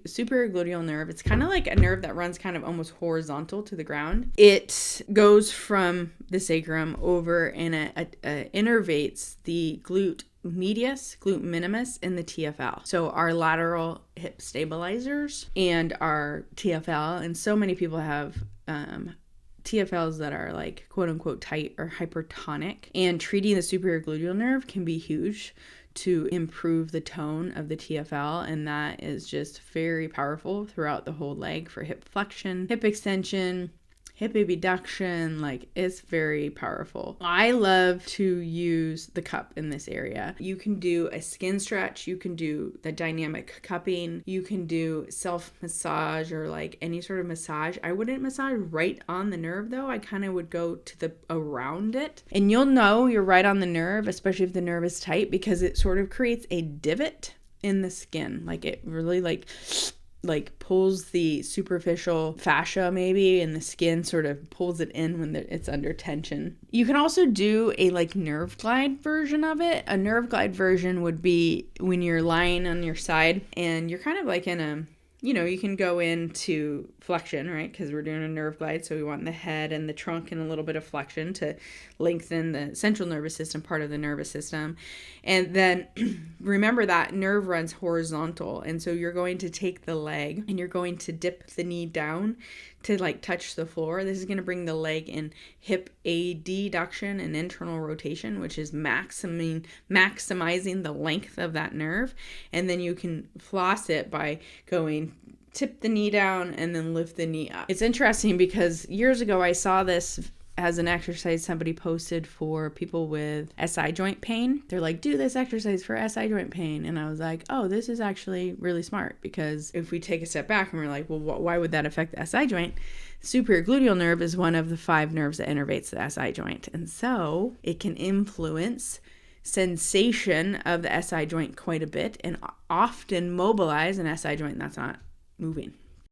Superior gluteal nerve, it's kind of like a nerve that runs kind of almost horizontal to the ground. It goes from the sacrum over and it innervates the glute medius, glute minimus, and the TFL. So our lateral hip stabilizers and our TFL, and so many people have TFLs that are like quote unquote tight or hypertonic, and treating the superior gluteal nerve can be huge to improve the tone of the TFL, and that is just very powerful throughout the whole leg for hip flexion, hip extension, hip abduction. Like, it's very powerful. I love to use the cup in this area. You can do a skin stretch, you can do the dynamic cupping, you can do self massage or like any sort of massage. I wouldn't massage right on the nerve though. I kind of would go to the around it, and you'll know you're right on the nerve, especially if the nerve is tight, because it sort of creates a divot in the skin. Like, it really like pulls the superficial fascia maybe, and the skin sort of pulls it in when it's under tension. You can also do a like nerve glide version of it. A nerve glide version would be when you're lying on your side and you're kind of like in a, you can go into flexion, right? Because we're doing a nerve glide, so we want the head and the trunk and a little bit of flexion to lengthen the central nervous system, part of the nervous system. And then remember that nerve runs horizontal, and so you're going to take the leg and you're going to dip the knee down to like touch the floor. This is going to bring the leg in hip adduction and internal rotation, which is maximizing the length of that nerve. And then you can floss it by going tip the knee down and then lift the knee up. It's interesting because years ago I saw this as an exercise somebody posted for people with SI joint pain. They're like, do this exercise for SI joint pain. And I was like, oh, this is actually really smart, because if we take a step back and we're like, well, why would that affect the SI joint? Superior gluteal nerve is one of the 5 nerves that innervates the SI joint. And so it can influence sensation of the SI joint quite a bit and often mobilize an SI joint that's not moving.